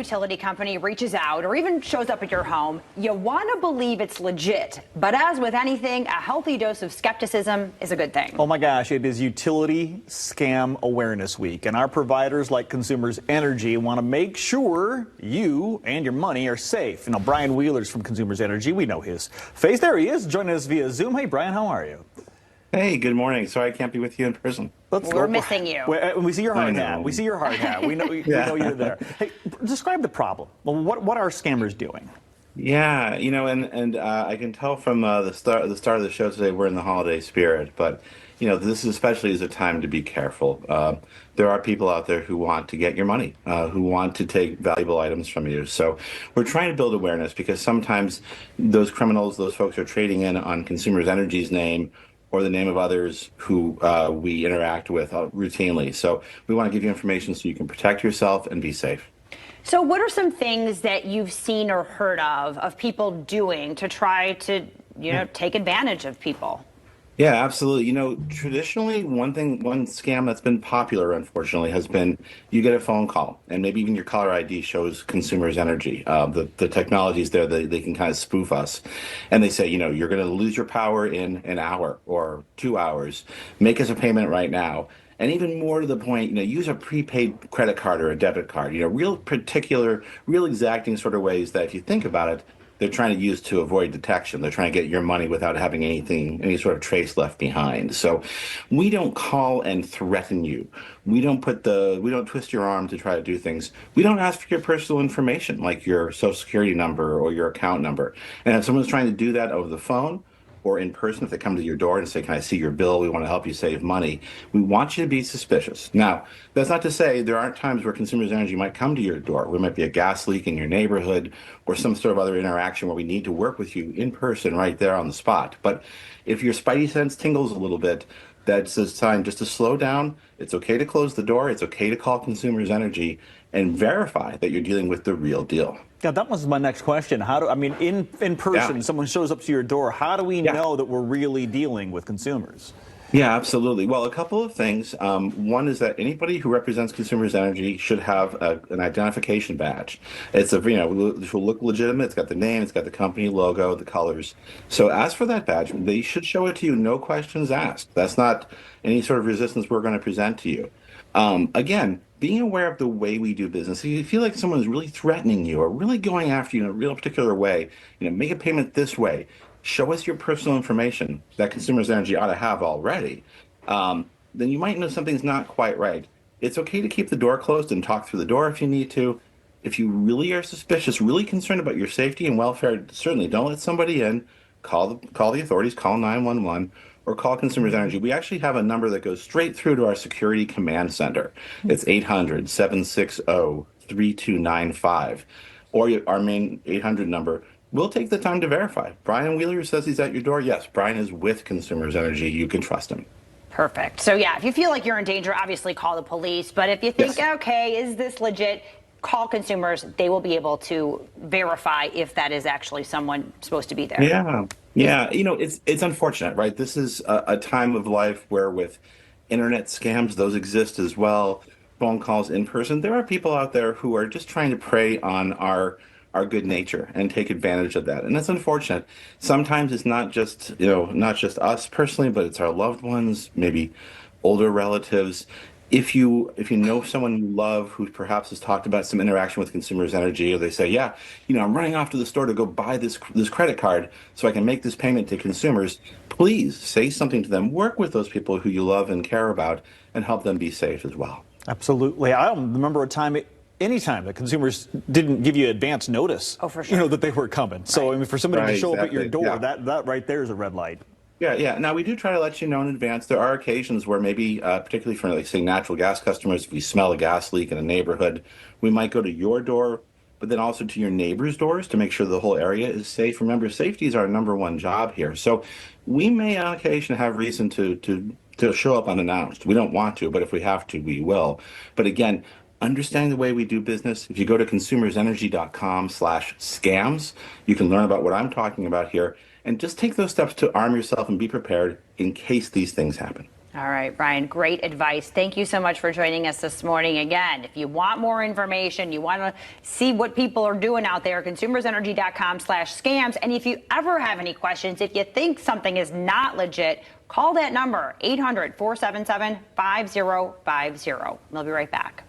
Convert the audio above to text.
utility company reaches out or even shows up at your home, you want to believe it's legit. But as with anything, a healthy dose of skepticism is a good thing. Oh my gosh, it is Utility Scam Awareness Week, and our providers like Consumers Energy want to make sure you and your money are safe. Now, Brian Wheeler's from Consumers Energy. We know his face. There he is, joining us via Zoom. Hey, Brian, how are you? Hey, good morning. Sorry I can't be with you in person. We're missing you. We see your hard hat. We see your hard hat. We know, we know you're there. Hey, describe the problem. Well, what are scammers doing? Yeah, and I can tell from the start of the show today we're in the holiday spirit, but this especially is a time to be careful. There are people out there who want to get your money, who want to take valuable items from you. So we're trying to build awareness because sometimes those criminals, those folks are trading in on Consumers Energy's name or the name of others who we interact with routinely. So we want to give you information so you can protect yourself and be safe. So what are some things that you've seen or heard of people doing to try to, take advantage of people? Yeah, absolutely. Traditionally, one scam that's been popular, unfortunately, has been you get a phone call and maybe even your caller ID shows Consumers Energy. The technology's there, they can kind of spoof us. And they say, you're going to lose your power in an hour or 2 hours. Make us a payment right now. And even more to the point, use a prepaid credit card or a debit card. Real particular, real exacting sort of ways that if you think about it, they're trying to use to avoid detection. They're trying to get your money without having any sort of trace left behind. So we don't call and threaten you. We don't twist your arm to try to do things. We don't ask for your personal information like your social security number or your account number. And if someone's trying to do that over the phone, or in person, if they come to your door and say, can I see your bill? We want to help you save money. We want you to be suspicious. Now, that's not to say there aren't times where Consumers Energy might come to your door. There might be a gas leak in your neighborhood or some sort of other interaction where we need to work with you in person right there on the spot. But if your spidey sense tingles a little bit, that's a sign just to slow down. It's okay to close the door. It's okay to call Consumers Energy and verify that you're dealing with the real deal. Yeah, that was my next question. In person, someone shows up to your door. How do we know that we're really dealing with consumers? Yeah, absolutely. Well, a couple of things. One is that anybody who represents Consumers Energy should have an identification badge. It will look legitimate. It's got the name, it's got the company logo, the colors. So ask for that badge. They should show it to you, no questions asked. That's not any sort of resistance we're going to present to you. Again, being aware of the way we do business. If you feel like someone's really threatening you or really going after you in a real particular way, make a payment this way. Show us your personal information that Consumers Energy ought to have already. Then you might know something's not quite right. It's okay to keep the door closed and talk through the door if you need to. If you really are suspicious, really concerned about your safety and welfare, certainly don't let somebody in. Call the authorities, call 911. Or call Consumers Energy. We actually have a number that goes straight through to our security command center. It's 800-760-3295. Or our main 800 number. We'll take the time to verify. Brian Wheeler says he's at your door. Yes, Brian is with Consumers Energy. You can trust him. Perfect. So yeah, if you feel like you're in danger, obviously call the police. But if you think, okay, is this legit? Call Consumers. They will be able to verify if that is actually someone supposed to be there. Yeah. It's unfortunate, right? This is a time of life where with internet scams, those exist as well. Phone calls in person. There are people out there who are just trying to prey on our good nature and take advantage of that. And that's unfortunate. Sometimes it's not just us personally, but it's our loved ones, maybe older relatives. If you know someone you love who perhaps has talked about some interaction with Consumers Energy, or they say, I'm running off to the store to go buy this credit card so I can make this payment to Consumers, please say something to them. Work with those people who you love and care about and help them be safe as well. Absolutely. I don't remember any time that Consumers didn't give you advance notice, for sure. That they were coming. Right. So for somebody to show up at your door, that right there is a red light. Yeah. Now, we do try to let you know in advance. There are occasions where maybe, particularly for, like, say, natural gas customers, if we smell a gas leak in a neighborhood, we might go to your door, but then also to your neighbors' doors to make sure the whole area is safe. Remember, safety is our number one job here. So we may, on occasion, have reason to show up unannounced. We don't want to, but if we have to, we will. But again, understanding the way we do business, if you go to consumersenergy.com/scams, you can learn about what I'm talking about here. And just take those steps to arm yourself and be prepared in case these things happen. All right, Brian, great advice. Thank you so much for joining us this morning. Again, if you want more information, you want to see what people are doing out there, consumersenergy.com/scams. And if you ever have any questions, if you think something is not legit, call that number, 800-477-5050. We'll be right back.